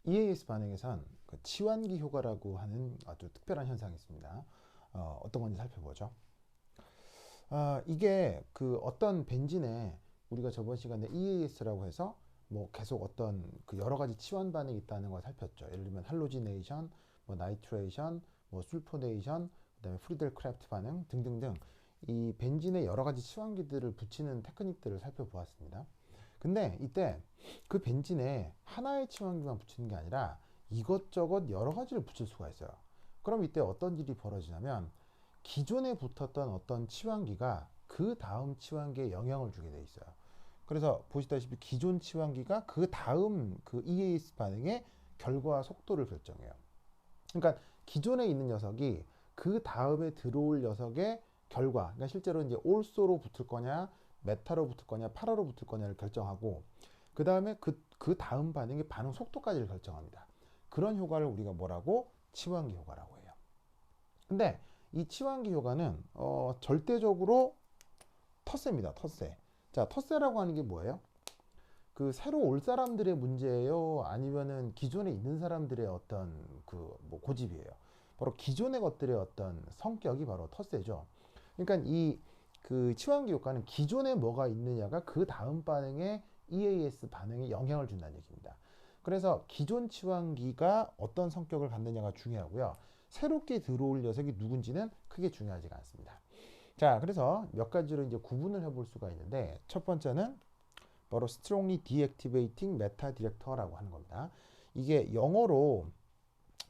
EAS 반응에선 그 치환기 효과라고 하는 아주 특별한 현상이 있습니다. 어떤 건지 살펴보죠. 이게 그 어떤 벤진에 우리가 저번 시간에 EAS라고 해서 뭐 계속 어떤 그 여러 가지 치환 반응이 있다는 걸 살폈죠. 예를 들면 할로지네이션, 뭐 나이트레이션, 뭐 술포네이션, 그다음에 프리델 크래프트 반응 등등등 이 벤진에 여러 가지 치환기들을 붙이는 테크닉들을 살펴보았습니다. 근데 이때 그 벤진에 하나의 치환기만 붙이는 게 아니라 이것저것 여러 가지를 붙일 수가 있어요. 그럼 이때 어떤 일이 벌어지냐면 기존에 붙었던 어떤 치환기가 그 다음 치환기에 영향을 주게 돼 있어요. 그래서 보시다시피 기존 치환기가 그 다음 그 EAS 반응의 결과 속도를 결정해요. 그러니까 기존에 있는 녀석이 그 다음에 들어올 녀석의 결과, 그러니까 실제로 이제 올소로 붙을 거냐, 메타로 붙을 거냐, 파라로 붙을 거냐를 결정하고, 그 다음에 그 다음 반응의 반응 속도까지를 결정합니다. 그런 효과를 우리가 뭐라고? 치환기 효과라고 해요. 근데 이 치환기 효과는 절대적으로 텃세입니다. 텃세. 자, 텃세라고 하는 게 뭐예요? 그 새로 올 사람들의 문제예요? 아니면은 기존에 있는 사람들의 어떤 그 뭐 고집이에요? 바로 기존의 것들의 어떤 성격이 바로 텃세죠. 그러니까 이 그 치환기 효과는 기존에 뭐가 있느냐가 그 다음 반응에 EAS 반응에 영향을 준다는 얘기입니다. 그래서 기존 치환기가 어떤 성격을 갖느냐가 중요하고요. 새롭게 들어올 녀석이 누군지는 크게 중요하지가 않습니다. 자, 그래서 몇 가지로 이제 구분을 해볼 수가 있는데 첫 번째는 바로 strongly deactivating meta director라고 하는 겁니다. 이게 영어로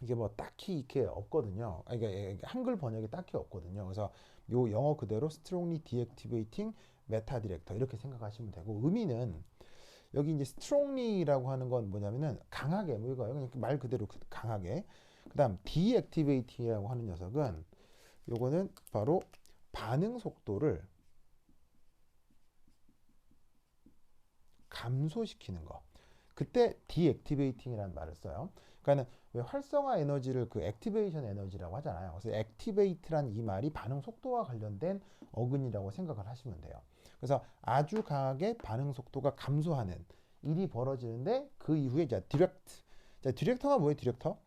이게 뭐 딱히 이렇게 없거든요. 이게 한글 번역이 딱히 없거든요. 그래서 요 영어 그대로 strongly deactivating meta director 이렇게 생각하시면 되고 의미는 여기 이제 strongly라고 하는 건 뭐냐면은 강하게 뭐 이거예요. 그냥 말 그대로 강하게. 그다음 deactivating이라고 하는 녀석은 요거는 바로 반응 속도를 감소시키는 거. 그때 deactivating이라는 말을 써요. 그러니까는 왜 활성화 에너지를 그 액티베이션 에너지라고 하잖아요. 그래서 activate란 이 말이 반응 속도와 관련된 어근이라고 생각을 하시면 돼요. 그래서 아주 강하게 반응 속도가 감소하는 일이 벌어지는데 그 이후에 이제 디렉트. 자, 디렉터가 뭐예요, 디렉터?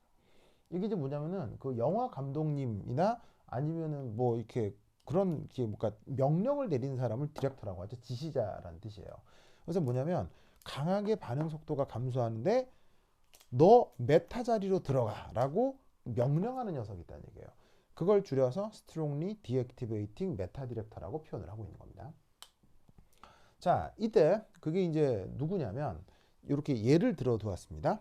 이게 이제 뭐냐면은 그 영화 감독님이나 아니면은 뭐 이렇게 그런 게 뭔가 명령을 내리는 사람을 디렉터라고 하죠. 지시자라는 뜻이에요. 그래서 뭐냐면 강하게 반응 속도가 감소하는데 너 메타 자리로 들어가라고 명령하는 녀석이 있다는 얘기예요. 그걸 줄여서 strongly deactivating meta director라고 표현을 하고 있는 겁니다. 자, 이때 그게 이제 누구냐면 이렇게 예를 들어 두었습니다.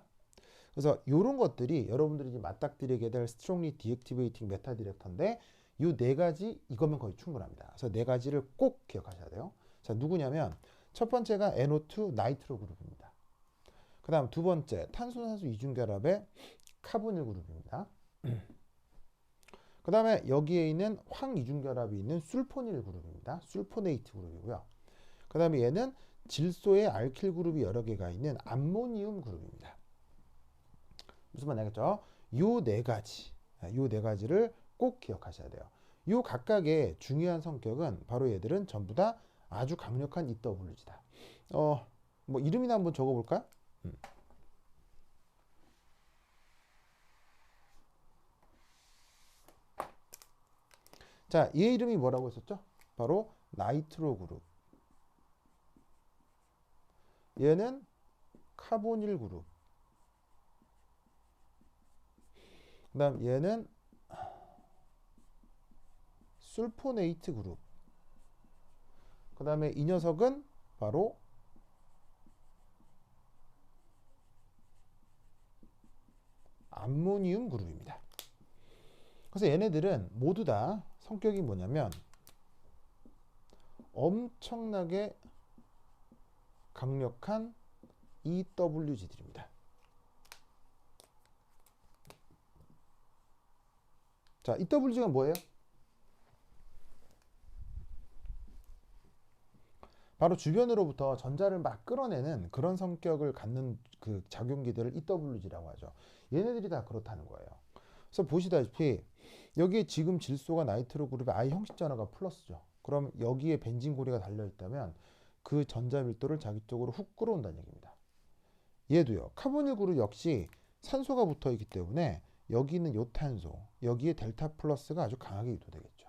그래서 이런 것들이 여러분들이 이제 맞닥뜨리게 될 strongly deactivating meta director인데 이 네 가지 이거면 거의 충분합니다. 그래서 네 가지를 꼭 기억하셔야 돼요. 자, 누구냐면 첫 번째가 NO2 나이트로 그룹입니다. 그 다음 두 번째 탄소산소 이중결합의 카보닐 그룹입니다. 그 다음에 여기에 있는 황이중결합이 있는 술포닐 그룹입니다. 술포네이트 그룹이고요. 그 다음에 얘는 질소의 알킬 그룹이 여러 개가 있는 암모니움 그룹입니다. 무슨 말인지 알겠죠? 요 네 가지, 요 네 가지를 꼭 기억하셔야 돼요. 요 각각의 중요한 성격은 바로 얘들은 전부 다 아주 강력한 EWG다. 뭐 이름이나 한번 적어볼까? 자, 얘 이름이 뭐라고 했었죠? 바로 나이트로 그룹. 얘는 카보닐 그룹. 그다음 얘는 술포네이트 그룹. 그다음에 이 녀석은 바로 암모니움 그룹입니다. 그래서 얘네들은 모두 다 성격이 뭐냐면 엄청나게 강력한 EWG들입니다. 자, EWG가 뭐예요? 바로 주변으로부터 전자를 막 끌어내는 그런 성격을 갖는 그 작용기들을 EWG라고 하죠. 얘네들이 다 그렇다는 거예요. 그래서 보시다시피 여기에 지금 질소가 나이트로 그룹의 I 형식 전하가 플러스죠. 그럼 여기에 벤진 고리가 달려 있다면 그 전자 밀도를 자기 쪽으로 훅 끌어온다는 얘기입니다. 얘도요. 카보닐 그룹 역시 산소가 붙어 있기 때문에 여기 있는 요 탄소, 여기에 델타 플러스가 아주 강하게 유도되겠죠.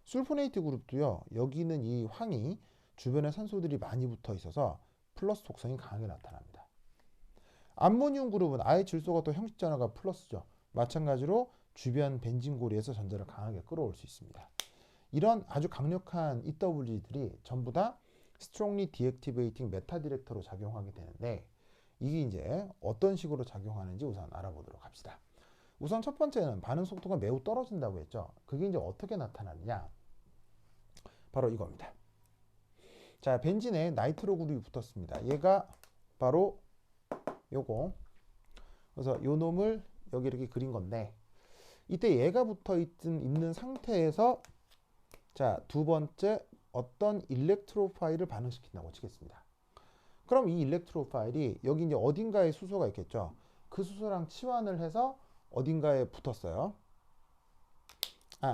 술포네이트 그룹도요. 여기 있는 이 황이 주변에 산소들이 많이 붙어 있어서 플러스 독성이 강하게 나타납니다. 암모늄 그룹은 아예 질소가 또 형식 전화가 플러스죠. 마찬가지로 주변 벤진 고리에서 전자를 강하게 끌어올 수 있습니다. 이런 아주 강력한 EWG들이 전부 다 strongly deactivating 메타 디렉터로 작용하게 되는데 이게 이제 어떤 식으로 작용하는지 우선 알아보도록 합시다. 우선 첫 번째는 반응 속도가 매우 떨어진다고 했죠. 그게 이제 어떻게 나타나느냐? 바로 이겁니다. 자, 벤진에 나이트로 그룹이 붙었습니다. 얘가 바로 요거. 그래서 요 놈을 여기 이렇게 그린 건데 이때 얘가 붙어 있는 상태에서 자, 두 번째 어떤 일렉트로파일을 반응시킨다고 치겠습니다. 그럼 이 일렉트로파일이 여기 이제 어딘가에 수소가 있겠죠. 그 수소랑 치환을 해서 어딘가에 붙었어요.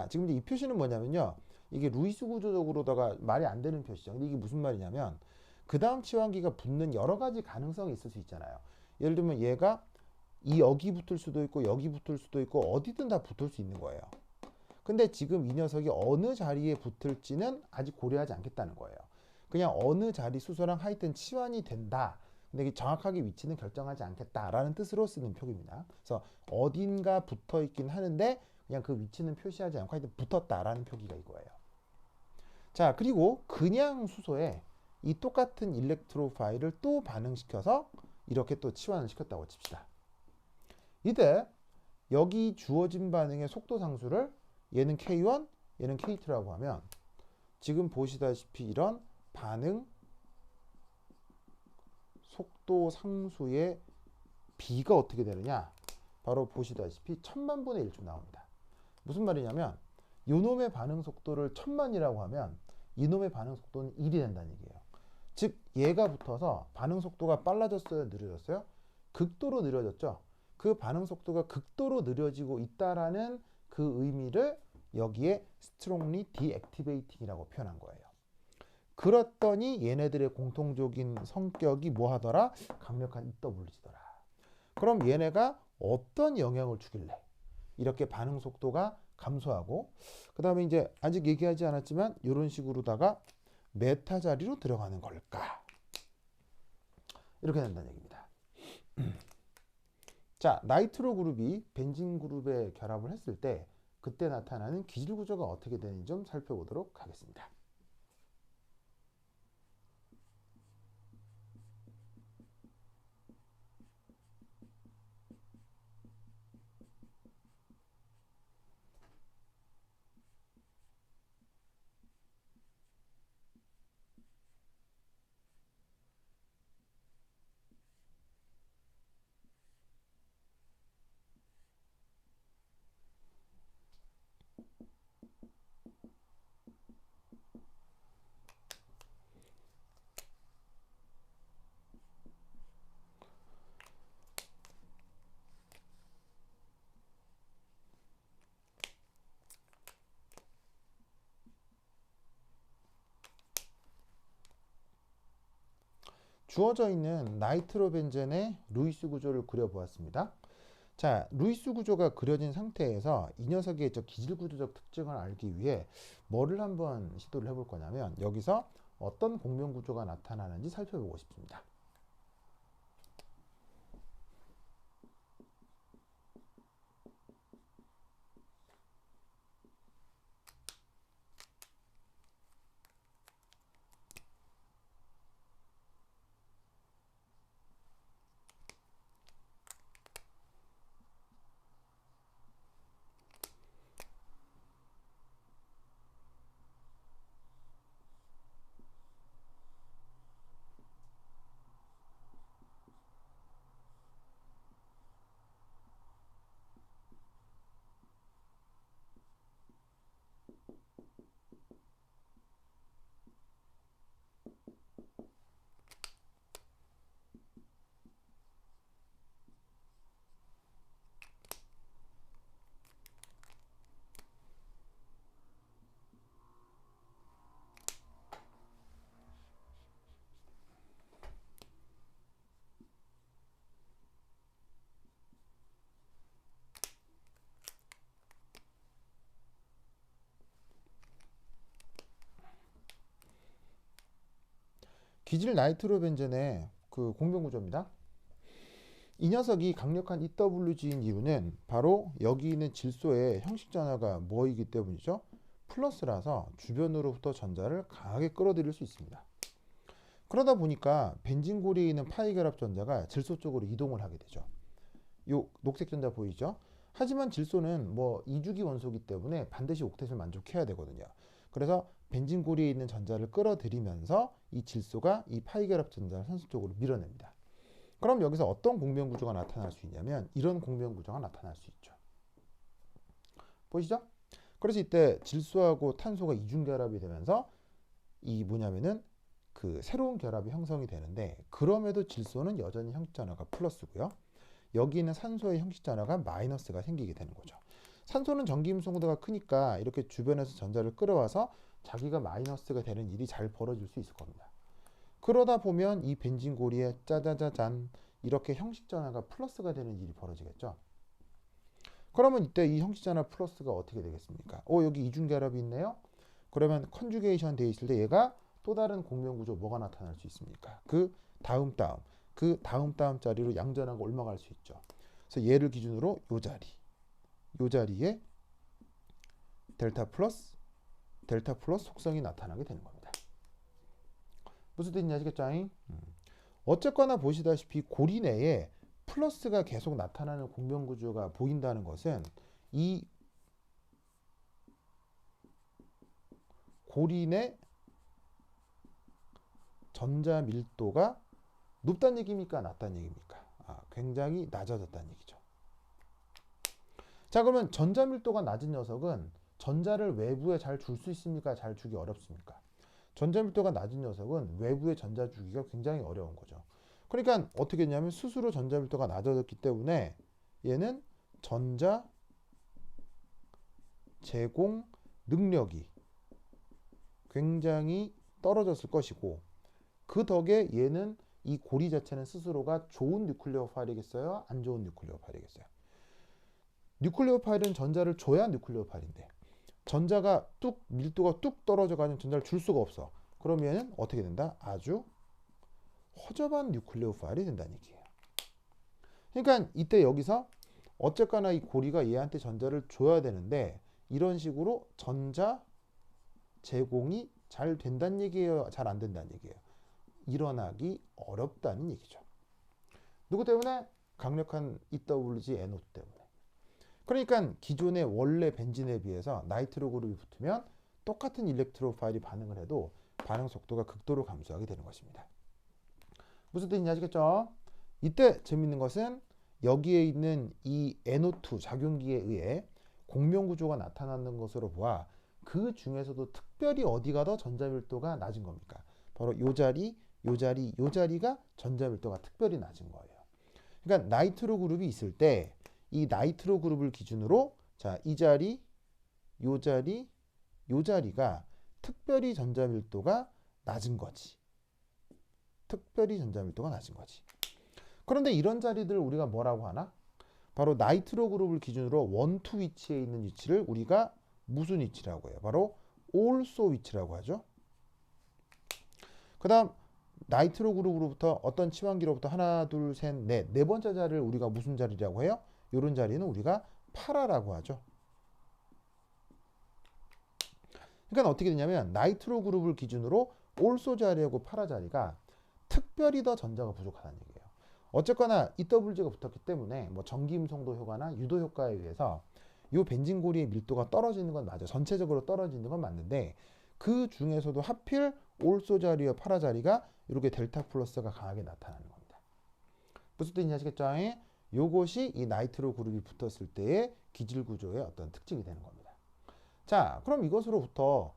지금 이제 이 표시는 뭐냐면요. 이게 루이스 구조적으로다가 말이 안 되는 표시죠. 근데 이게 무슨 말이냐면 그 다음 치환기가 붙는 여러 가지 가능성이 있을 수 있잖아요. 예를 들면 얘가 여기 붙을 수도 있고 여기 붙을 수도 있고 어디든 다 붙을 수 있는 거예요. 근데 지금 이 녀석이 어느 자리에 붙을지는 아직 고려하지 않겠다는 거예요. 그냥 어느 자리 수소랑 하여튼 치환이 된다. 근데 정확하게 위치는 결정하지 않겠다라는 뜻으로 쓰는 표기입니다. 그래서 어딘가 붙어 있긴 하는데 그냥 그 위치는 표시하지 않고 하여튼 붙었다라는 표기가 이거예요. 자, 그리고 그냥 수소에 이 똑같은 일렉트로파일을 또 반응시켜서 이렇게 또 치환을 시켰다고 칩시다. 이때 여기 주어진 반응의 속도 상수를 얘는 K1, 얘는 K2라고 하면 지금 보시다시피 이런 반응 속도 상수의 B가 어떻게 되느냐? 바로 보시다시피 1000만분의 1쯤 나옵니다. 무슨 말이냐면 요놈의 반응 속도를 1000만이라고 하면 이놈의 반응 속도는 1이 된다는 얘기예요. 즉 얘가 붙어서 반응 속도가 빨라졌어요? 느려졌어요? 극도로 느려졌죠? 그 반응 속도가 극도로 느려지고 있다라는 그 의미를 여기에 strongly deactivating이라고 표현한 거예요. 그랬더니 얘네들의 공통적인 성격이 뭐 하더라? 강력한 EWG더라. 그럼 얘네가 어떤 영향을 주길래 이렇게 반응 속도가 감소하고 그 다음에 이제 아직 얘기하지 않았지만 이런 식으로다가 메타 자리로 들어가는 걸까? 이렇게 된다는 얘기입니다. 자, 나이트로 그룹이 벤진 그룹에 결합을 했을 때 그때 나타나는 기질 구조가 어떻게 되는지 좀 살펴보도록 하겠습니다. 주어져 있는 나이트로벤젠의 루이스 구조를 그려보았습니다. 자, 루이스 구조가 그려진 상태에서 이 녀석의 기질 구조적 특징을 알기 위해 뭐를 한번 시도를 해볼 거냐면 여기서 어떤 공명 구조가 나타나는지 살펴보고 싶습니다. 기질 나이트로벤젠의 그 공변 구조입니다. 이 녀석이 강력한 EWG인 이유는 바로 여기 있는 질소의 형식 전하가 뭐이기 때문이죠? 플러스라서 주변으로부터 전자를 강하게 끌어들일 수 있습니다. 그러다 보니까 벤진 고리에 있는 파이 결합 전자가 질소 쪽으로 이동을 하게 되죠. 요 녹색 전자 보이죠? 하지만 질소는 뭐 이주기 원소이기 때문에 반드시 옥텟을 만족해야 되거든요. 그래서 벤진 고리에 있는 전자를 끌어들이면서 이 질소가 이 파이 결합 전자를 산소 쪽으로 밀어냅니다. 그럼 여기서 어떤 공변 구조가 나타날 수 있냐면 이런 공변 구조가 나타날 수 있죠. 보이시죠? 그래서 이때 질소하고 탄소가 이중 결합이 되면서 이 뭐냐면은 그 새로운 결합이 형성이 되는데, 그럼에도 질소는 여전히 형식 전하가 플러스고요. 여기 있는 산소의 형식 전하가 마이너스가 생기게 되는 거죠. 산소는 전기 임송도가 크니까 이렇게 주변에서 전자를 끌어와서 자기가 마이너스가 되는 일이 잘 벌어질 수 있을 겁니다. 그러다 보면 이 벤진 고리에 짜자자잔 이렇게 형식 전하가 플러스가 되는 일이 벌어지겠죠. 그러면 이때 이 형식 전하 플러스가 어떻게 되겠습니까? 여기 이중 결합이 있네요. 그러면 컨주게이션 돼 있을 때 얘가 또 다른 공변 구조 뭐가 나타날 수 있습니까? 그 다음 자리로 양전하고 올라갈 수 있죠. 그래서 얘를 기준으로 요 자리에 델타 플러스 속성이 나타나게 되는 겁니다. 무슨 뜻인지 아시겠죠? 어쨌거나 보시다시피 고리 내에 플러스가 계속 나타나는 공변 구조가 보인다는 것은 이 고리 내 전자 밀도가 높다는 얘기입니까? 낮다는 얘기입니까? 굉장히 낮아졌다는 얘기죠. 자, 그러면 전자 밀도가 낮은 녀석은 전자를 외부에 잘 줄 수 있습니까? 잘 주기 어렵습니까? 전자 밀도가 낮은 녀석은 외부에 전자 주기가 굉장히 어려운 거죠. 그러니까 어떻게 했냐면 스스로 전자 밀도가 낮아졌기 때문에 얘는 전자 제공 능력이 굉장히 떨어졌을 것이고, 그 덕에 얘는 이 고리 자체는 스스로가 좋은 뉴클레오 파일이겠어요? 안 좋은 뉴클레오 파일이겠어요? 뉴클레오 파일은 전자를 줘야 뉴클레오 파일인데, 전자가 밀도가 뚝 떨어져 가지고 전자를 줄 수가 없어. 그러면 어떻게 된다? 아주 허접한 뉴클레오 파일이 된다는 얘기예요. 그러니까 이때 여기서 어쨌거나 이 고리가 얘한테 전자를 줘야 되는데 이런 식으로 전자 제공이 잘 된다는 얘기예요? 잘 안 된다는 얘기예요? 일어나기 어렵다는 얘기죠. 누구 때문에? 강력한 EWG NO2 때문에. 그러니까 기존의 원래 벤진에 비해서 나이트로 그룹이 붙으면 똑같은 일렉트로 파일이 반응을 해도 반응 속도가 극도로 감소하게 되는 것입니다. 무슨 뜻인지 아시겠죠? 이때 재밌는 것은 여기에 있는 이 NO2 작용기에 의해 공변 구조가 나타나는 것으로 보아 그 중에서도 특별히 어디가 더 전자 밀도가 낮은 겁니까? 바로 요 자리가 전자 밀도가 특별히 낮은 거예요. 그러니까 나이트로 그룹이 있을 때 이 나이트로 그룹을 기준으로 자, 이 자리, 요 자리가 특별히 전자 밀도가 낮은 거지. 특별히 전자 밀도가 낮은 거지. 그런데 이런 자리들을 우리가 뭐라고 하나? 바로 나이트로 그룹을 기준으로 1, 2 위치에 있는 위치를 우리가 무슨 위치라고 해요? 바로 also 위치라고 하죠. 그 다음 나이트로 그룹으로부터 어떤 치환기로부터 하나, 둘, 셋, 네 번째 자리를 우리가 무슨 자리라고 해요? 이런 자리는 우리가 파라라고 하죠. 그러니까 어떻게 되냐면 나이트로 그룹을 기준으로 also 자리하고 파라 자리가 특별히 더 전자가 부족하다는 얘기예요. 어쨌거나 EWG가 붙었기 때문에 뭐 전기임송도 효과나 유도 효과에 의해서 이 벤진 고리의 밀도가 떨어지는 건 맞아. 전체적으로 떨어지는 건 맞는데 그 중에서도 하필 also 자리와 파라 자리가 이렇게 델타 플러스가 강하게 나타나는 겁니다. 무슨 뜻인지 아시겠죠? 요것이 이 나이트로 그룹이 붙었을 때의 기질 구조의 어떤 특징이 되는 겁니다. 자, 그럼 이것으로부터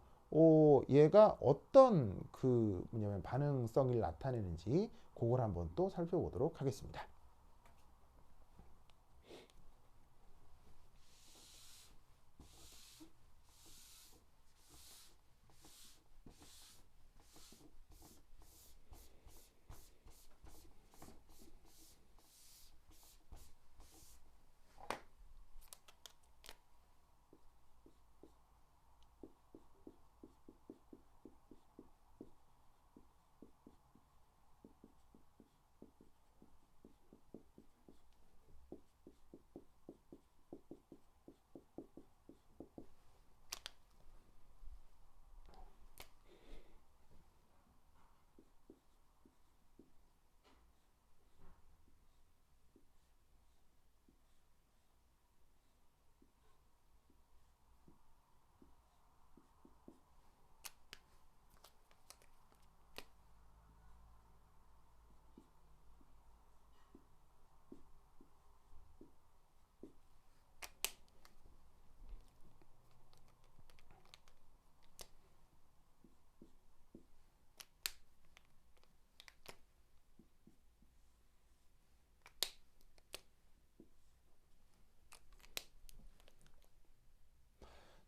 얘가 어떤 그 뭐냐면 반응성을 나타내는지 그걸 한번 또 살펴보도록 하겠습니다.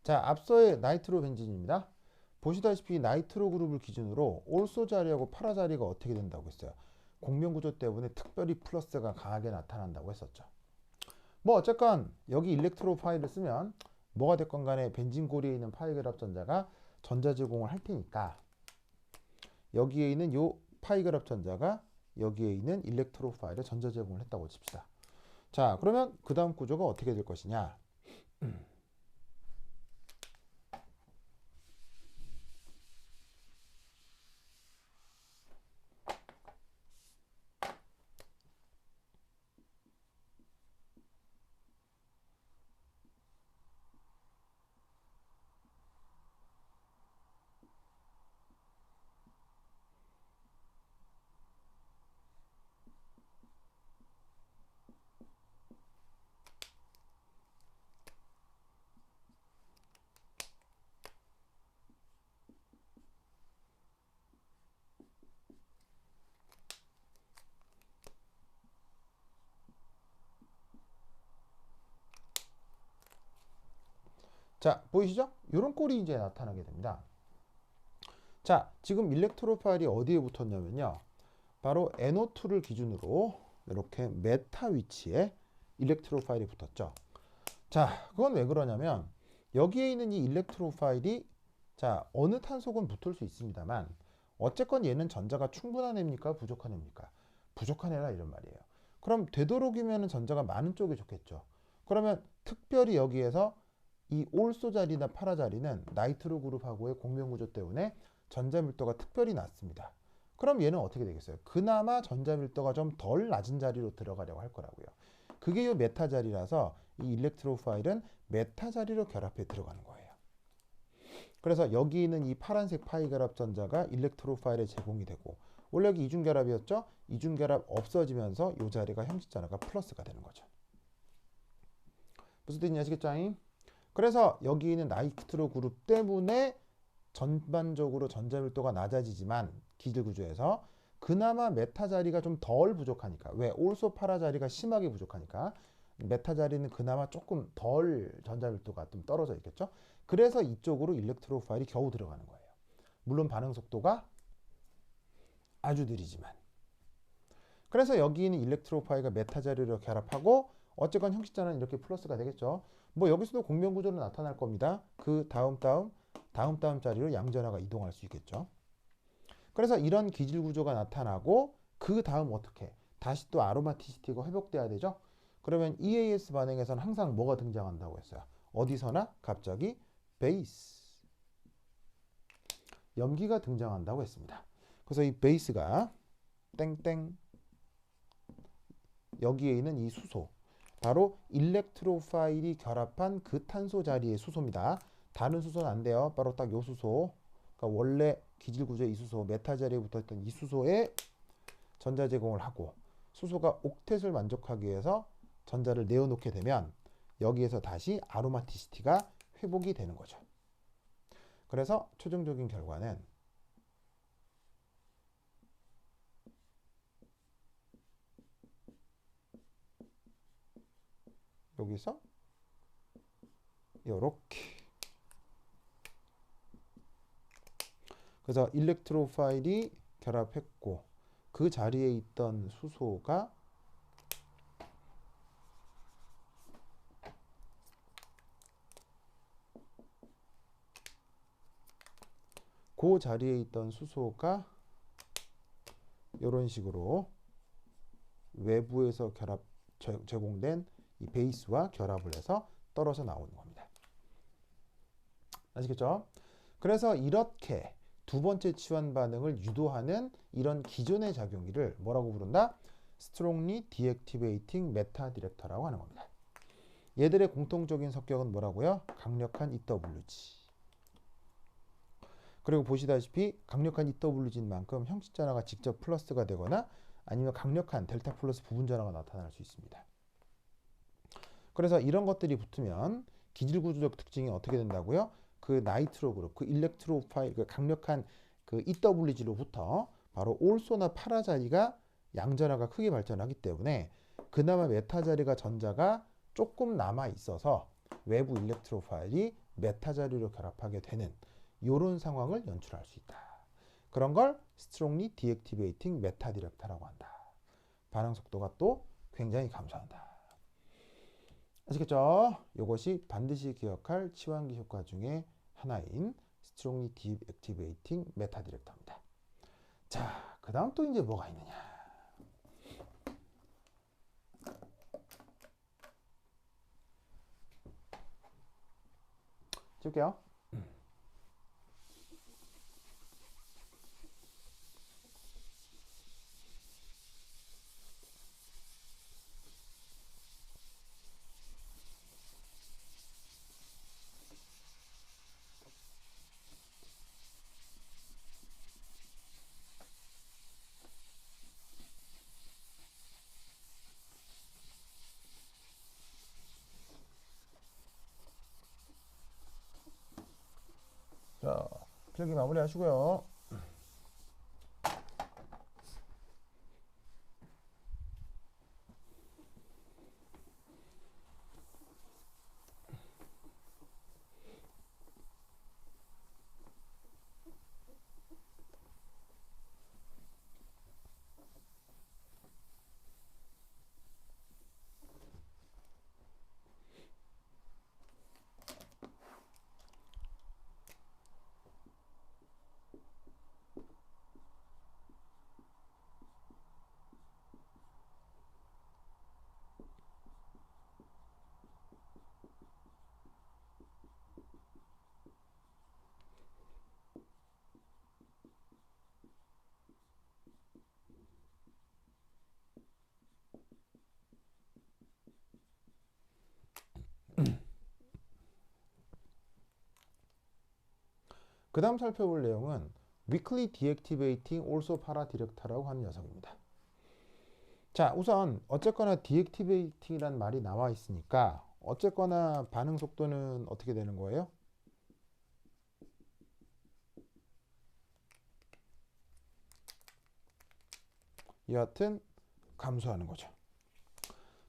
자, 앞서의 나이트로 벤진입니다. 보시다시피 나이트로 그룹을 기준으로 올소 자리하고 파라 자리가 어떻게 된다고 했어요. 공명 구조 때문에 특별히 플러스가 강하게 나타난다고 했었죠. 뭐 어쨌건 여기 일렉트로 파일을 쓰면 뭐가 됐건 간에 벤진 고리에 있는 파이 결합 전자가 전자 제공을 할 테니까 여기에 있는 요 파이 결합 전자가 여기에 있는 일렉트로 파일에 전자 제공을 했다고 칩시다. 자, 그러면 그 다음 구조가 어떻게 될 것이냐. 자, 보이시죠? 이런 꼴이 이제 나타나게 됩니다. 자, 지금 일렉트로 파일이 어디에 붙었냐면요. 바로 NO2를 기준으로 이렇게 메타 위치에 일렉트로 파일이 붙었죠. 자, 그건 왜 그러냐면 여기에 있는 이 일렉트로 파일이 자, 어느 탄소건 붙을 수 있습니다만 어쨌건 얘는 전자가 충분한 애입니까? 부족한 애입니까? 부족한 애라 이런 말이에요. 그럼 되도록이면 전자가 많은 쪽이 좋겠죠. 그러면 특별히 여기에서 이 올소 자리나 파라 자리는 나이트로 그룹하고의 공명 구조 때문에 전자 밀도가 특별히 낮습니다. 그럼 얘는 어떻게 되겠어요? 그나마 전자 밀도가 좀 덜 낮은 자리로 들어가려고 할 거라고요. 그게 이 메타 자리라서 이 일렉트로 파일은 메타 자리로 결합해 들어가는 거예요. 그래서 여기 있는 이 파란색 파이 결합 전자가 일렉트로 파일에 제공이 되고 원래 여기 이중 결합이었죠? 이중 결합 없어지면서 이 자리가 형식 전화가 플러스가 되는 거죠. 무슨 뜻인지 아시겠죠? 그래서 여기 있는 나이트로 그룹 때문에 전반적으로 전자 밀도가 낮아지지만 기질 구조에서 그나마 메타 자리가 좀 덜 부족하니까 왜 올소 파라 자리가 심하게 부족하니까 메타 자리는 그나마 조금 덜 전자 밀도가 좀 떨어져 있겠죠. 그래서 이쪽으로 일렉트로 파일이 겨우 들어가는 거예요. 물론 반응 속도가 아주 느리지만. 그래서 여기 있는 일렉트로 파일과 메타 자리로 결합하고 어쨌건 형식자는 이렇게 플러스가 되겠죠. 뭐 여기서도 공명 구조로 나타날 겁니다. 그 다음 자리로 양전하가 이동할 수 있겠죠. 그래서 이런 기질 구조가 나타나고 그 다음 어떻게 다시 또 아로마티시티가 회복돼야 되죠. 그러면 EAS 반응에서는 항상 뭐가 등장한다고 했어요. 어디서나 갑자기 베이스 염기가 등장한다고 했습니다. 그래서 이 베이스가 땡땡 여기에 있는 이 수소 바로 일렉트로 파일이 결합한 그 탄소 자리의 수소입니다. 다른 수소는 안 돼요. 바로 딱 요 수소. 그러니까 원래 기질 구조의 이 수소, 메타 자리에 붙어있던 이 수소에 전자 제공을 하고 수소가 옥텟을 만족하기 위해서 전자를 내어놓게 되면 여기에서 다시 아로마티시티가 회복이 되는 거죠. 그래서 최종적인 결과는 여기서 요렇게 그래서 일렉트로 파일이 결합했고 그 자리에 있던 수소가 그 자리에 있던 수소가 이런 식으로 외부에서 결합 제공된 이 베이스와 결합을 해서 떨어져 나오는 겁니다. 아시겠죠? 그래서 이렇게 두 번째 치환 반응을 유도하는 이런 기존의 작용기를 뭐라고 부른다? Strongly Deactivating Meta Director라고 하는 겁니다. 얘들의 공통적인 성격은 뭐라고요? 강력한 EWG. 그리고 보시다시피 강력한 EWG인 만큼 형식 전화가 직접 플러스가 되거나 아니면 강력한 델타 플러스 부분 전화가 나타날 수 있습니다. 그래서 이런 것들이 붙으면 기질 구조적 특징이 어떻게 된다고요? 그 나이트로 그룹, 그 일렉트로 파일, 그 강력한 그 EWG로부터 바로 올소나 파라 자리가 양전화가 크게 발전하기 때문에 그나마 메타 자리가 전자가 조금 남아 있어서 외부 일렉트로 파일이 메타 자리로 결합하게 되는 이런 상황을 연출할 수 있다. 그런 걸 strongly deactivating meta director라고 한다. 반응 속도가 또 굉장히 감소한다. 아시겠죠? 이것이 반드시 기억할 치환기 효과 중에 하나인 strongly deactivating meta director입니다. 자, 그 다음 또 이제 뭐가 있느냐. 찍을게요. 자, 필기 마무리 하시고요. 그 다음 살펴볼 내용은 weakly deactivating also paradirect라고 하는 녀석입니다. 자, 우선 어쨌거나 deactivating이란 말이 나와 있으니까 어쨌거나 반응 속도는 어떻게 되는 거예요? 여하튼 감소하는 거죠.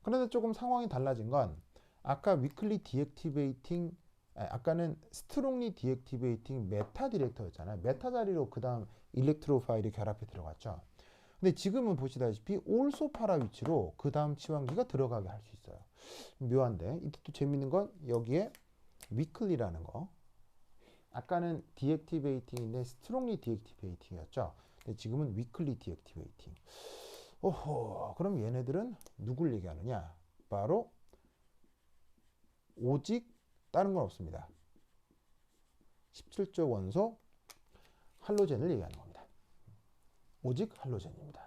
그런데 조금 상황이 달라진 건 아까 weakly deactivating 아까는 strongly deactivating meta 디렉터였잖아요. 메타 자리로 그 다음 일렉트로 파일이 결합해 들어갔죠. 근데 지금은 보시다시피 also para 위치로 그 다음 치환기가 들어가게 할 수 있어요. 묘한데 이때 또 재밌는 건 여기에 weakly라는 거. 아까는 deactivating인데 strongly deactivating이었죠. 근데 지금은 weakly deactivating. 오호, 그럼 얘네들은 누굴 얘기하느냐? 바로 오직 다른 건 없습니다. 17조 원소 할로젠을 얘기하는 겁니다. 오직 할로젠입니다.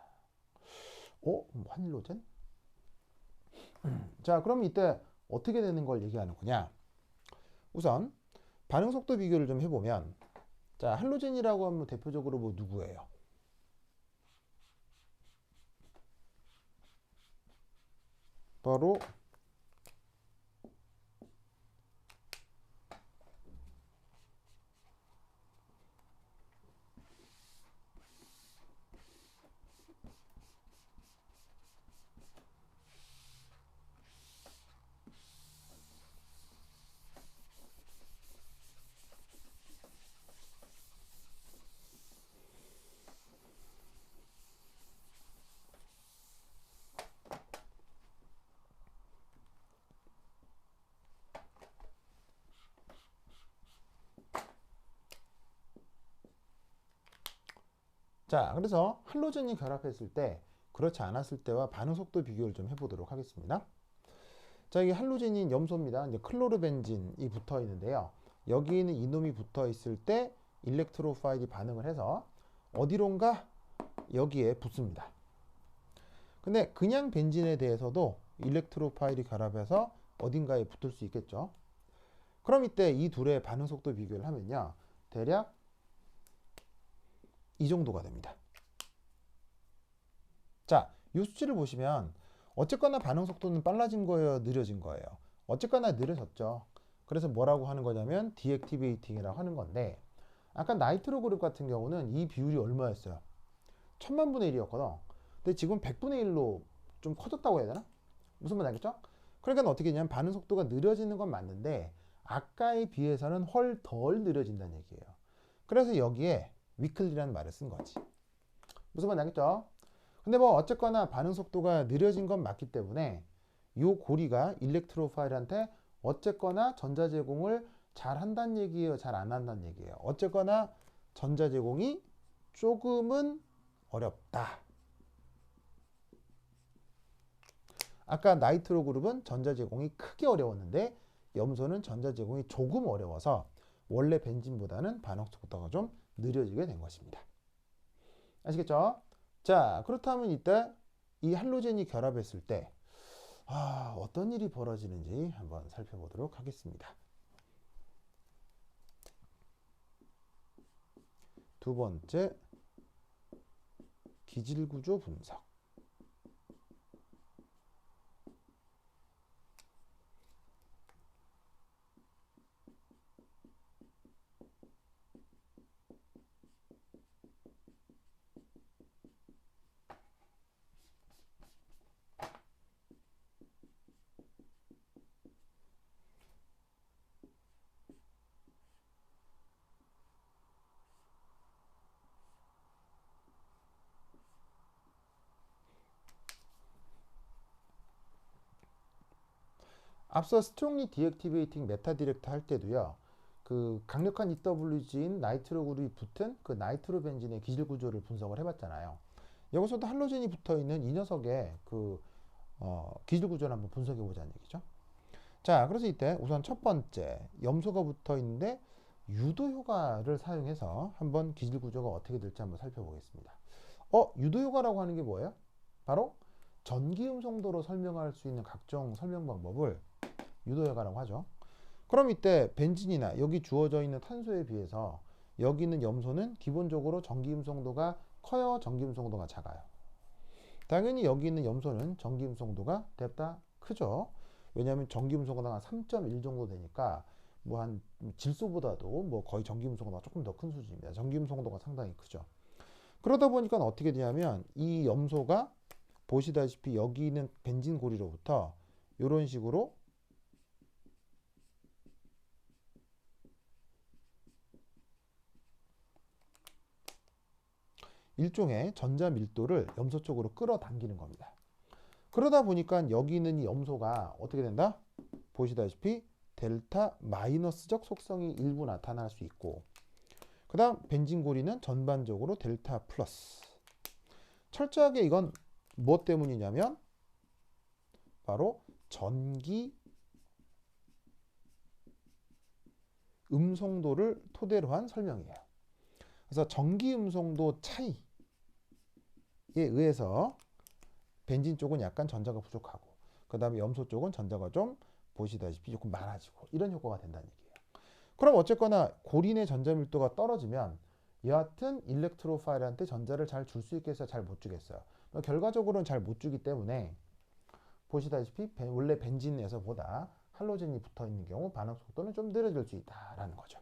할로젠? 자, 그럼 이때 어떻게 되는 걸 얘기하는 거냐? 우선 반응 속도 비교를 좀 해보면, 자, 할로젠이라고 하면 대표적으로 뭐 누구예요? 바로 자, 그래서 할로젠이 결합했을 때 그렇지 않았을 때와 반응 속도 비교를 좀 해보도록 하겠습니다. 자, 이게 할로젠인 염소입니다. 이제 클로르벤진이 붙어 있는데요. 여기에는 이놈이 붙어 있을 때 일렉트로파일이 반응을 해서 어디론가 여기에 붙습니다. 근데 그냥 벤진에 대해서도 일렉트로파일이 결합해서 어딘가에 붙을 수 있겠죠. 그럼 이때 이 둘의 반응 속도 비교를 하면요. 대략 이 정도가 됩니다. 자, 이 수치를 보시면 어쨌거나 반응 속도는 빨라진 거예요, 느려진 거예요? 어쨌거나 느려졌죠. 그래서 뭐라고 하는 거냐면 디액티베이팅이라고 하는 건데, 아까 나이트로 그룹 같은 경우는 이 비율이 얼마였어요? 1000만 분의 1이었거든. 근데 지금 100분의 1로 좀 커졌다고 해야 되나? 무슨 말인지 알겠죠? 그러니까 어떻게 했냐면 반응 속도가 느려지는 건 맞는데 아까에 비해서는 훨 덜 느려진다는 얘기예요. 그래서 여기에 위클리라는 말을 쓴 거지. 무슨 말인지 알겠죠? 근데 뭐 어쨌거나 반응 속도가 느려진 건 맞기 때문에 이 고리가 일렉트로파일한테 어쨌거나 전자 제공을 잘 한다는 얘기예요, 잘 안 한다는 얘기예요. 어쨌거나 전자 제공이 조금은 어렵다. 아까 나이트로 그룹은 전자 제공이 크게 어려웠는데 염소는 전자 제공이 조금 어려워서 원래 벤진보다는 반응 속도가 좀 느려지게 된 것입니다. 아시겠죠? 자, 그렇다면 이때 이 할로젠이 결합했을 때 어떤 일이 벌어지는지 한번 살펴보도록 하겠습니다. 두 번째, 기질구조 분석. 앞서 strongly deactivating 메타 디렉터 할 때도요. 그 강력한 EWG인 나이트로 그룹이 붙은 그 나이트로 벤진의 기질 구조를 분석을 해봤잖아요. 여기서도 할로젠이 붙어 있는 이 녀석의 그 기질 구조를 한번 분석해 보자는 얘기죠. 자, 그래서 이때 우선 첫 번째 염소가 붙어 있는데 유도 효과를 사용해서 한번 기질 구조가 어떻게 될지 한번 살펴보겠습니다. 유도 효과라고 하는 게 뭐예요? 바로 전기 음성도로 설명할 수 있는 각종 설명 방법을 유도 효과라고 하죠. 그럼 이때 벤진이나 여기 주어져 있는 탄소에 비해서 여기 있는 염소는 기본적으로 전기 음성도가 커요, 전기 음성도가 작아요. 당연히 여기 있는 염소는 전기 음성도가 냅다 크죠. 왜냐하면 전기 음성도가 3.1 정도 되니까 뭐 한 질소보다도 뭐 거의 전기 음성도가 조금 더 큰 수준입니다. 전기 음성도가 상당히 크죠. 그러다 보니까 어떻게 되냐면 이 염소가 보시다시피 여기 있는 벤진 고리로부터 이런 식으로 일종의 전자 밀도를 염소 쪽으로 끌어당기는 겁니다. 그러다 보니까 여기 있는 이 염소가 어떻게 된다? 보시다시피 델타 마이너스적 속성이 일부 나타날 수 있고, 그 다음 벤진고리는 전반적으로 델타 플러스. 철저하게 이건 무엇 때문이냐면 바로 전기 음성도를 토대로 한 설명이에요. 그래서 전기 음성도 차이에 의해서 벤진 쪽은 약간 전자가 부족하고, 그 다음에 염소 쪽은 전자가 좀 보시다시피 조금 많아지고, 이런 효과가 된다는 얘기예요. 그럼 어쨌거나 고리 내 전자 밀도가 떨어지면 여하튼 일렉트로파일한테 전자를 잘 줄 수 있겠어요? 잘 못 주겠어요? 결과적으로는 잘 못 주기 때문에 보시다시피 원래 벤진에서보다 할로젠이 붙어 있는 경우 반응 속도는 좀 느려질 수 있다라는 거죠.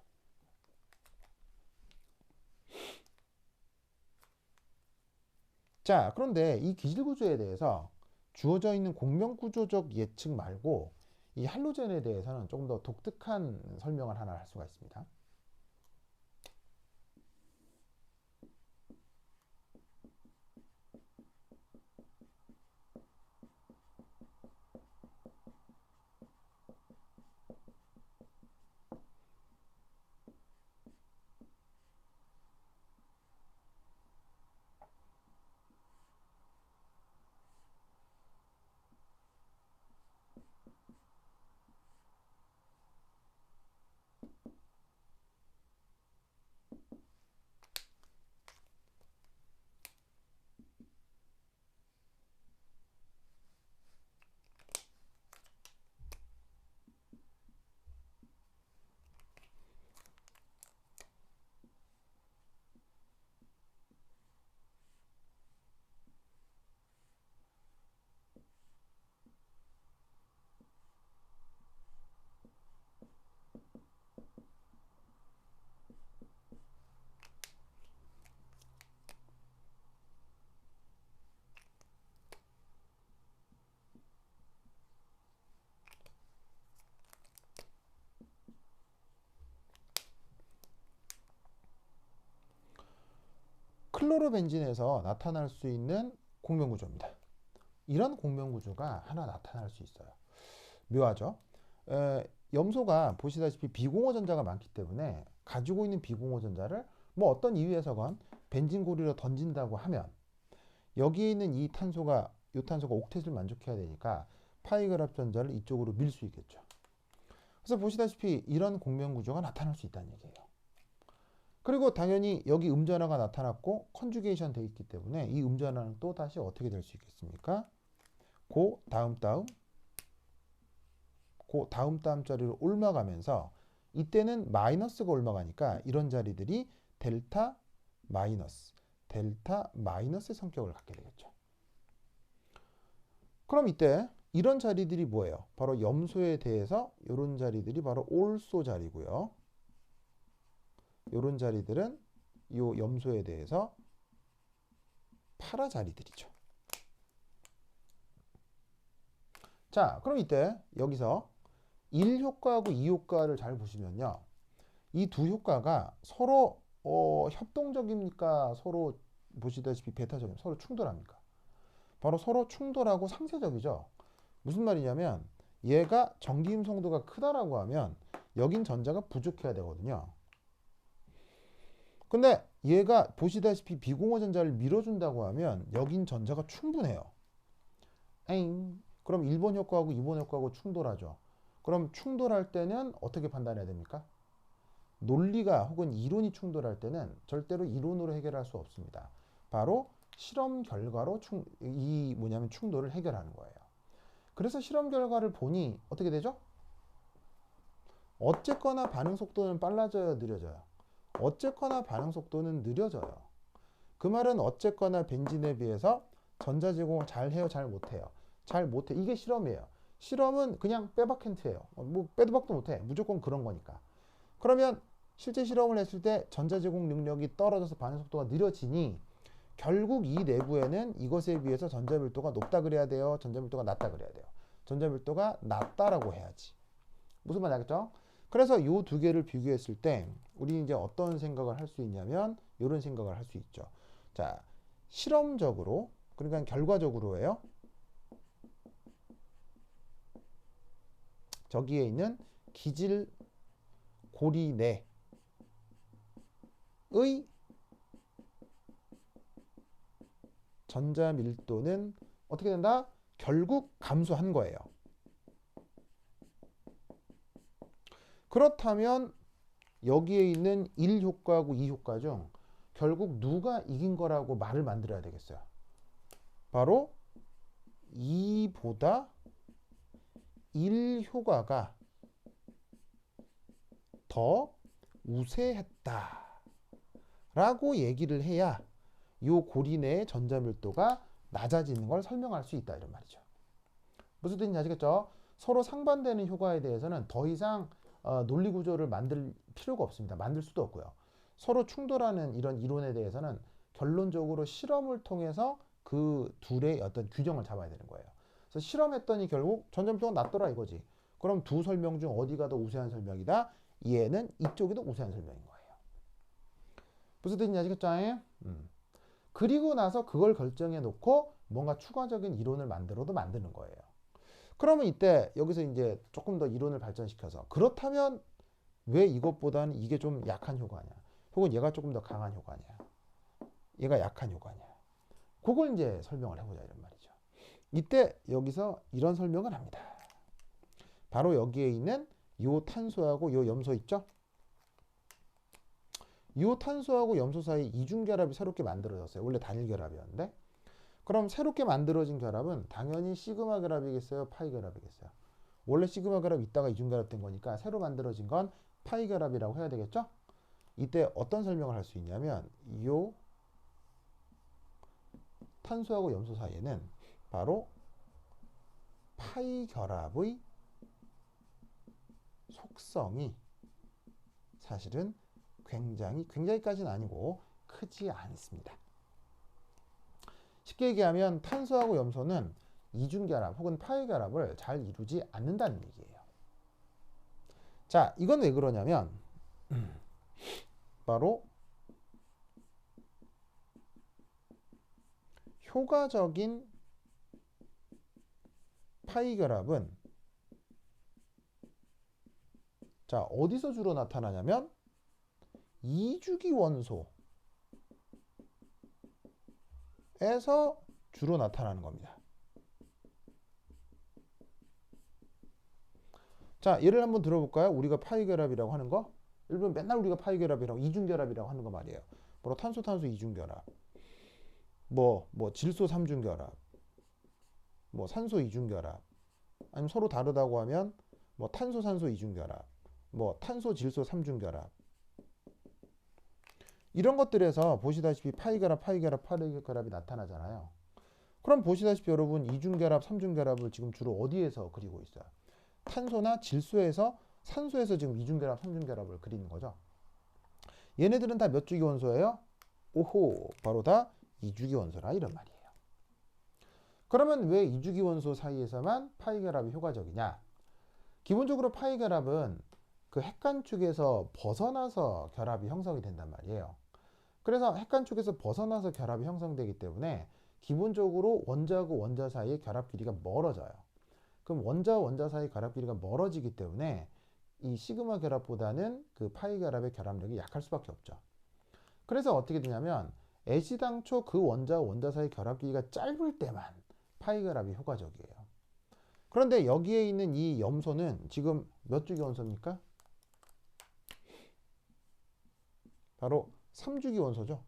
자, 그런데 이 기질 구조에 대해서 주어져 있는 공명 구조적 예측 말고 이 할로젠에 대해서는 조금 더 독특한 설명을 하나 할 수가 있습니다. 클로로벤진에서 나타날 수 있는 공명구조입니다. 이런 공명구조가 하나 나타날 수 있어요. 묘하죠? 염소가 보시다시피 비공허전자가 많기 때문에 가지고 있는 비공허전자를 뭐 어떤 이유에서건 벤진 고리로 던진다고 하면 여기에 있는 이 탄소가 옥텟을 만족해야 되니까 파이그랍 전자를 이쪽으로 밀 수 있겠죠. 그래서 보시다시피 이런 공명구조가 나타날 수 있다는 얘기예요. 그리고 당연히 여기 음전화가 나타났고 컨주게이션 돼 있기 때문에 이 음전화는 또 다시 어떻게 될 수 있겠습니까? 그 다음 자리로 옮아가면서 이때는 마이너스가 옮아가니까 이런 자리들이 델타 마이너스의 성격을 갖게 되겠죠. 그럼 이때 이런 자리들이 뭐예요? 바로 염소에 대해서 이런 자리들이 바로 올소 자리고요. 이런 자리들은 이 염소에 대해서 파라 자리들이죠. 자, 그럼 이때 여기서 1효과하고 2효과를 잘 보시면요. 이 두 효과가 서로 협동적입니까? 서로 보시다시피 베타적입니까? 서로 충돌합니까? 바로 서로 충돌하고 상쇄적이죠. 무슨 말이냐면 얘가 전기임 성도가 크다라고 하면 여긴 전자가 부족해야 되거든요. 근데 얘가 보시다시피 비공허 전자를 밀어준다고 하면 여긴 전자가 충분해요. 그럼 1번 효과하고 2번 효과하고 충돌하죠. 그럼 충돌할 때는 어떻게 판단해야 됩니까? 논리가 혹은 이론이 충돌할 때는 절대로 이론으로 해결할 수 없습니다. 바로 실험 결과로 충돌을 해결하는 거예요. 그래서 실험 결과를 보니 어떻게 되죠? 어쨌거나 반응 속도는 빨라져요, 느려져요? 어쨌거나 반응 속도는 느려져요. 그 말은 어쨌거나 벤진에 비해서 전자 제공을 잘 해요, 잘 못해요? 잘 못해. 이게 실험이에요. 실험은 그냥 빼박캔트예요. 뭐 빼도 박도 못해. 무조건 그런 거니까. 그러면 실제 실험을 했을 때 전자 제공 능력이 떨어져서 반응 속도가 느려지니 결국 이 내부에는 이것에 비해서 전자 밀도가 높다 그래야 돼요? 전자 밀도가 낮다 그래야 돼요? 전자 밀도가 낮다라고 해야지. 무슨 말인지 알겠죠? 그래서 이 두 개를 비교했을 때 우리 이제 어떤 생각을 할 수 있냐면 이런 생각을 할 수 있죠. 자, 실험적으로 그러니까 결과적으로예요. 저기에 있는 기질 고리 내의 전자 밀도는 어떻게 된다? 결국 감소한 거예요. 그렇다면 여기에 있는 1효과하고 2효과 중 결국 누가 이긴 거라고 말을 만들어야 되겠어요. 바로 2보다 1효과가 더 우세했다 라고 얘기를 해야 이 고리 내의 전자 밀도가 낮아지는 걸 설명할 수 있다 이런 말이죠. 무슨 뜻인지 아시겠죠? 서로 상반되는 효과에 대해서는 더 이상 논리 구조를 만들 필요가 없습니다. 만들 수도 없고요. 서로 충돌하는 이런 이론에 대해서는 결론적으로 실험을 통해서 그 둘의 어떤 규정을 잡아야 되는 거예요. 그래서 실험했더니 결국 전자 밀도가 낮더라 이거지. 그럼 두 설명 중 어디가 더 우세한 설명이다? 얘는 이쪽이 더 우세한 설명인 거예요. 무슨 뜻인지 아시겠죠? 그리고 나서 그걸 결정해 놓고 뭔가 추가적인 이론을 만들어도 만드는 거예요. 그러면 이때 여기서 이제 조금 더 이론을 발전시켜서 그렇다면 왜 이것보다는 이게 좀 약한 효과냐? 혹은 얘가 조금 더 강한 효과냐? 얘가 약한 효과냐? 그걸 이제 설명을 해보자 이런 말이죠. 이때 여기서 이런 설명을 합니다. 바로 여기에 있는 요 탄소하고 요 염소 있죠? 이 탄소하고 염소 사이 이중결합이 새롭게 만들어졌어요. 원래 단일 결합이었는데. 그럼 새롭게 만들어진 결합은 당연히 시그마 결합이겠어요? 파이 결합이겠어요? 원래 시그마 결합 있다가 이중결합된 거니까 새로 만들어진 건 파이 결합이라고 해야 되겠죠? 이때 어떤 설명을 할 수 있냐면 이 탄소하고 염소 사이에는 바로 파이 결합의 속성이 사실은 굉장히까지는 아니고 크지 않습니다. 쉽게 얘기하면 탄소하고 염소는 이중결합 혹은 파이결합을 잘 이루지 않는다는 얘기예요. 자, 이건 왜 그러냐면 바로 효과적인 파이 결합은 자, 어디서 주로 나타나냐면 이주기 원소에서 주로 나타나는 겁니다. 자, 예를 한번 들어볼까요? 우리가 파이 결합이라고 하는 거. 일본 맨날 우리가 파이 결합이라고 이중 결합이라고 하는 거 말이에요. 뭐 탄소 탄소 이중 결합. 뭐 질소 삼중 결합. 뭐 산소 이중 결합. 아니면 서로 다르다고 하면 뭐 탄소 산소 이중 결합. 뭐 탄소 질소 삼중 결합. 이런 것들에서 보시다시피 파이 결합, 파이 결합, 파이 결합이 나타나잖아요. 그럼 보시다시피 여러분 이중 결합, 삼중 결합을 지금 주로 어디에서 그리고 있어요? 탄소나 질소에서 산소에서 지금 이중 결합, 삼중 결합을 그리는 거죠. 얘네들은 다 몇 주기 원소예요? 오호, 바로 다 이주기 원소라 이런 말이에요. 그러면 왜 이주기 원소 사이에서만 파이 결합이 효과적이냐? 기본적으로 파이 결합은 그 핵간축에서 벗어나서 결합이 형성이 된단 말이에요. 그래서 핵간축에서 벗어나서 결합이 형성되기 때문에 기본적으로 원자하고 원자 사이의 결합 길이가 멀어져요. 그럼 원자와 원자 사이 결합 길이가 멀어지기 때문에 이 시그마 결합보다는 그 파이 결합의 결합력이 약할 수밖에 없죠. 그래서 어떻게 되냐면 애시당초 그 원자와 원자 사이 결합 길이가 짧을 때만 파이 결합이 효과적이에요. 그런데 여기에 있는 이 염소는 지금 몇 주기 원소입니까? 바로 3주기 원소죠.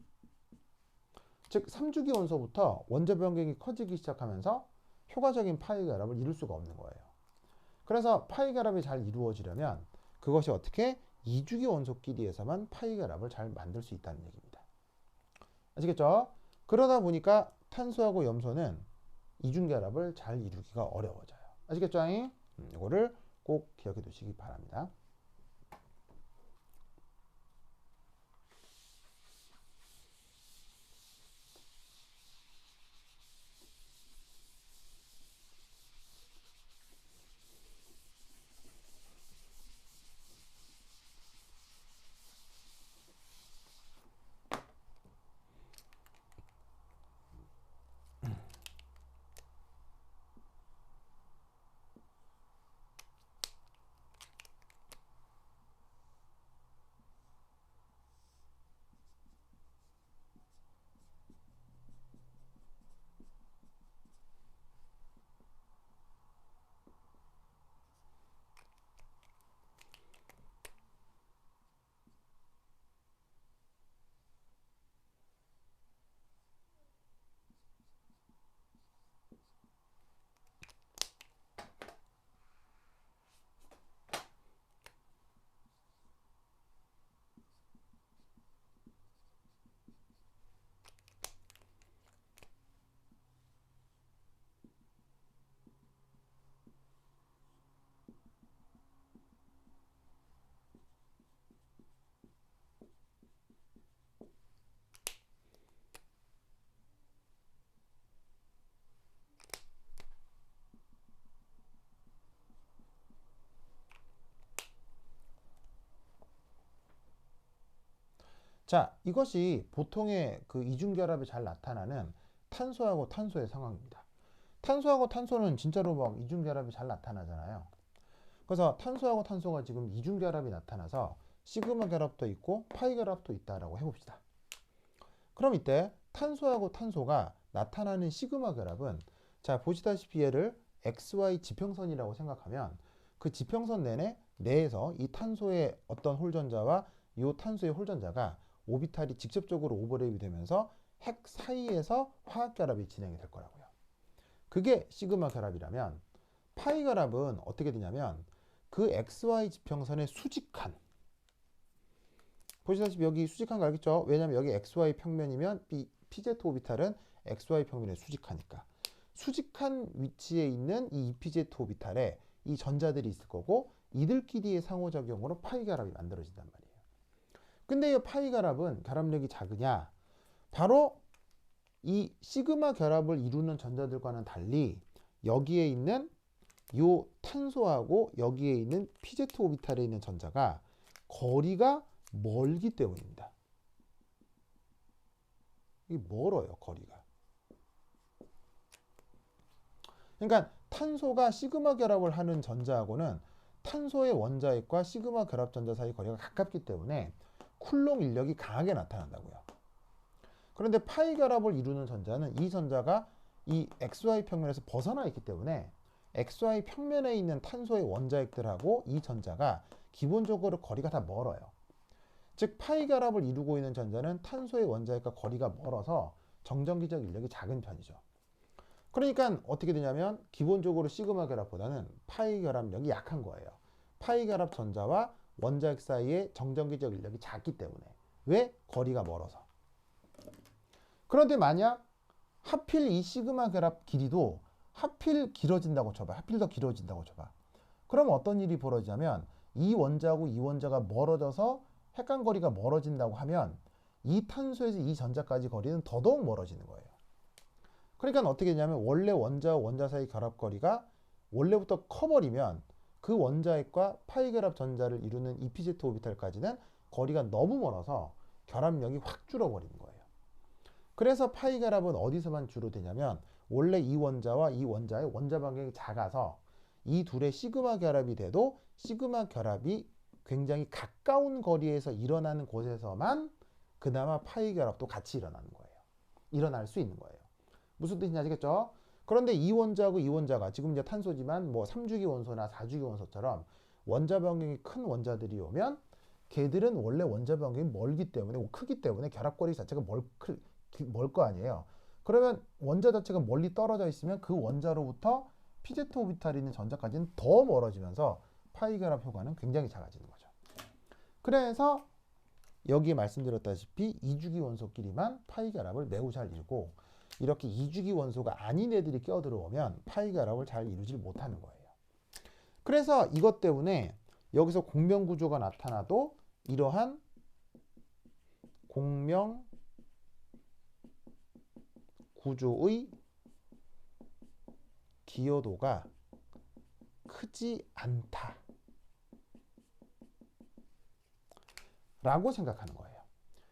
즉 3주기 원소부터 원자 변경이 커지기 시작하면서 효과적인 파이 결합을 이룰 수가 없는 거예요. 그래서 파이 결합이 잘 이루어지려면 그것이 어떻게 2주기 원소끼리에서만 파이 결합을 잘 만들 수 있다는 얘기입니다. 아시겠죠? 그러다 보니까 탄소하고 염소는 이중 결합을 잘 이루기가 어려워져요. 아시겠죠? 이거를 꼭 기억해 두시기 바랍니다. 자, 이것이 보통의 그 이중결합이 잘 나타나는 탄소하고 탄소의 상황입니다. 탄소하고 탄소는 진짜로 막 이중결합이 잘 나타나잖아요. 그래서 탄소하고 탄소가 지금 이중결합이 나타나서 시그마 결합도 있고 파이 결합도 있다라고 해봅시다. 그럼 이때 탄소하고 탄소가 나타나는 시그마 결합은 자, 보시다시피 얘를 XY 지평선이라고 생각하면 그 지평선 내에서 이 탄소의 어떤 홀전자와 이 탄소의 홀전자가 오비탈이 직접적으로 오버랩이 되면서 핵 사이에서 화학 결합이 진행이 될 거라고요. 그게 시그마 결합이라면 파이 결합은 어떻게 되냐면 그 XY 지평선의 수직한 보시다시피 여기 수직한 거 알겠죠? 왜냐면 여기 XY 평면이면 PZ 오비탈은 XY 평면에 수직하니까 수직한 위치에 있는 이 EPZ 오비탈에 이 전자들이 있을 거고 이들끼리의 상호작용으로 파이 결합이 만들어진단 말이에요. 근데 이 파이 결합은 결합력이 작으냐? 바로 이 시그마 결합을 이루는 전자들과는 달리 여기에 있는 이 탄소하고 여기에 있는 PZ 오비탈에 있는 전자가 거리가 멀기 때문입니다. 이게 멀어요, 거리가. 그러니까 탄소가 시그마 결합을 하는 전자하고는 탄소의 원자핵과 시그마 결합 전자 사이 거리가 가깝기 때문에 쿨롱 인력이 강하게 나타난다고요. 그런데 파이 결합을 이루는 전자는 이 전자가 이 XY 평면에서 벗어나 있기 때문에 XY 평면에 있는 탄소의 원자핵들하고 이 전자가 기본적으로 거리가 다 멀어요. 즉 파이 결합을 이루고 있는 전자는 탄소의 원자핵과 거리가 멀어서 정전기적 인력이 작은 편이죠. 그러니까 어떻게 되냐면 기본적으로 시그마 결합보다는 파이 결합력이 약한 거예요. 파이 결합 전자와 원자핵 사이의 정전기적 인력이 작기 때문에. 왜? 거리가 멀어서. 그런데 만약 하필 이 시그마 결합 길이도 하필 길어진다고 쳐봐. 하필 더 길어진다고 쳐봐. 그럼 어떤 일이 벌어지냐면 이 원자하고 이 원자가 멀어져서 핵간 거리가 멀어진다고 하면 이 탄소에서 이 전자까지 거리는 더더욱 멀어지는 거예요. 그러니까 어떻게 되냐면 원래 원자와 원자 사이 결합 거리가 원래부터 커버리면 그 원자핵과 파이 결합 전자를 이루는 EPZ 오비탈까지는 거리가 너무 멀어서 결합력이 확 줄어버리는 거예요. 그래서 파이 결합은 어디서만 주로 되냐면 원래 이 원자와 이 원자의 원자 반경이 작아서 이 둘의 시그마 결합이 돼도 시그마 결합이 굉장히 가까운 거리에서 일어나는 곳에서만 그나마 파이 결합도 같이 일어나는 거예요. 일어날 수 있는 거예요. 무슨 뜻인지 아시겠죠? 그런데 이 원자하고 이 원자가 지금 이제 탄소지만 뭐 3주기 원소나 4주기 원소처럼 원자 반경이 큰 원자들이 오면 걔들은 원래 원자 반경이 멀기 때문에 크기 때문에 결합거리 자체가 멀 거 아니에요. 그러면 원자 자체가 멀리 떨어져 있으면 그 원자로부터 PZ 오비탈이 있는 전자까지는 더 멀어지면서 파이 결합 효과는 굉장히 작아지는 거죠. 그래서 여기에 말씀드렸다시피 2주기 원소끼리만 파이 결합을 매우 잘 이루고 이렇게 2주기 원소가 아닌 애들이 껴들어오면 파이 결합을 잘 이루질 못하는 거예요. 그래서 이것 때문에 여기서 공명 구조가 나타나도 이러한 공명 구조의 기여도가 크지 않다 라고 생각하는 거예요.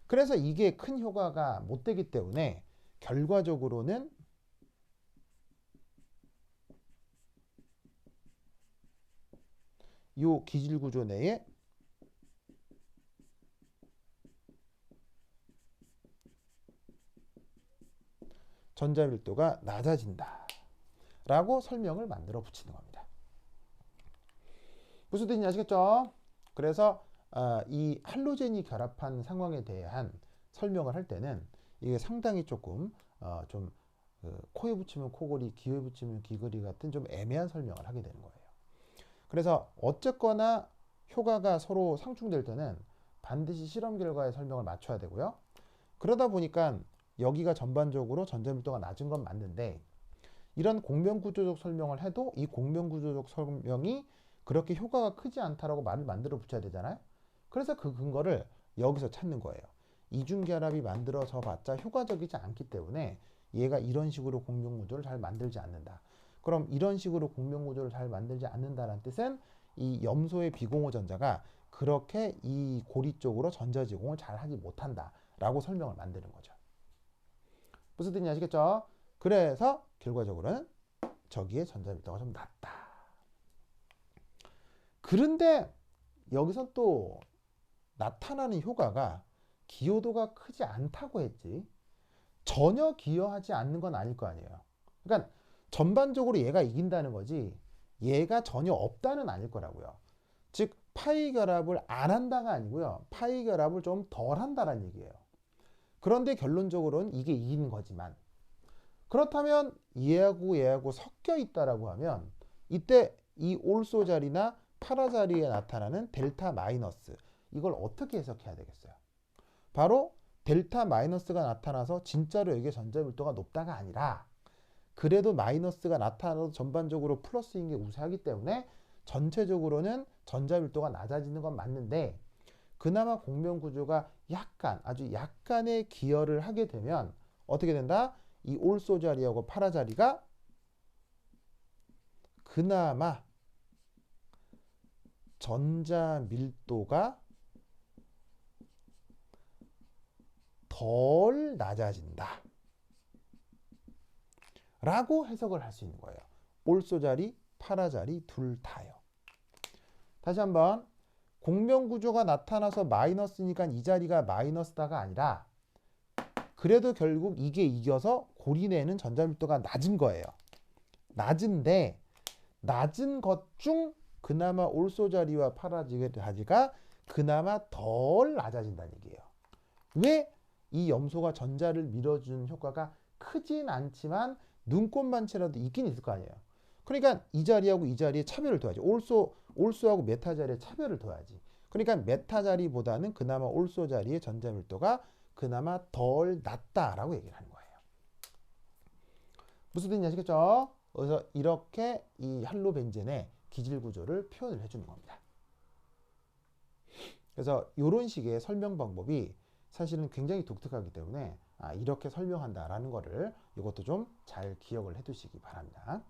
그래서 이게 큰 효과가 못 되기 때문에 결과적으로는 이 기질 구조 내에 전자 밀도가 낮아진다 라고 설명을 만들어 붙이는 겁니다. 무슨 뜻인지 아시겠죠? 그래서 이 할로젠이 결합한 상황에 대한 설명을 할 때는 이게 상당히 조금 코에 붙이면 코골이, 귀에 붙이면 귀걸이 같은 좀 애매한 설명을 하게 되는 거예요. 그래서 어쨌거나 효과가 서로 상충될 때는 반드시 실험 결과의 설명을 맞춰야 되고요. 그러다 보니까 여기가 전반적으로 전자밀도가 낮은 건 맞는데 이런 공명구조적 설명을 해도 이 공명구조적 설명이 그렇게 효과가 크지 않다라고 말을 만들어 붙여야 되잖아요. 그래서 그 근거를 여기서 찾는 거예요. 이중결합이 만들어져 봤자 효과적이지 않기 때문에 얘가 이런 식으로 공명구조를 잘 만들지 않는다. 그럼 이런 식으로 공명구조를 잘 만들지 않는다는 뜻은 이 염소의 비공호 전자가 그렇게 이 고리 쪽으로 전자제공을 잘 하지 못한다 라고 설명을 만드는 거죠. 무슨 뜻인지 아시겠죠? 그래서 결과적으로는 저기에 전자밀도가 좀 낮다. 그런데 여기서 또 나타나는 효과가 기여도가 크지 않다고 했지 전혀 기여하지 않는 건 아닐 거 아니에요. 그러니까 전반적으로 얘가 이긴다는 거지 얘가 전혀 없다는 아닐 거라고요. 즉 파이 결합을 안 한다가 아니고요. 파이 결합을 좀 덜 한다는 얘기예요. 그런데 결론적으로는 이게 이기는 거지만 그렇다면 얘하고 섞여 있다라고 하면 이때 이 올소 자리나 파라 자리에 나타나는 델타 마이너스 이걸 어떻게 해석해야 되겠어요? 바로 델타 마이너스가 나타나서 진짜로 여기에 전자밀도가 높다가 아니라 그래도 마이너스가 나타나도 전반적으로 플러스인 게 우세하기 때문에 전체적으로는 전자밀도가 낮아지는 건 맞는데 그나마 공명구조가 아주 약간의 기여를 하게 되면 어떻게 된다? 이 올소 자리하고 파라 자리가 그나마 전자 밀도가 덜 낮아진다 라고 해석을 할 수 있는 거예요. 올소 자리, 파라 자리 둘 다요. 다시 한번 공명구조가 나타나서 마이너스니까 이 자리가 마이너스다가 아니라 그래도 결국 이게 이겨서 고리내는 전자밀도가 낮은 거예요. 낮은데 낮은 것 중 그나마 올소 자리와 파라 자리가 그나마 덜 낮아진다는 얘기예요. 왜? 이 염소가 전자를 밀어주는 효과가 크진 않지만 눈꽃만치라도 있긴 있을 거 아니에요. 그러니까 이 자리하고 이 자리에 차별을 둬야지. 올소하고 메타 자리에 차별을 둬야지. 그러니까 메타 자리보다는 그나마 올소 자리의 전자 밀도가 그나마 덜 낮다라고 얘기를 하는 거예요. 무슨 뜻인지 아시겠죠? 그래서 이렇게 이 할로벤젠의 기질 구조를 표현을 해주는 겁니다. 그래서 이런 식의 설명 방법이 사실은 굉장히 독특하기 때문에 이렇게 설명한다라는 거를 이것도 좀 잘 기억을 해 두시기 바랍니다.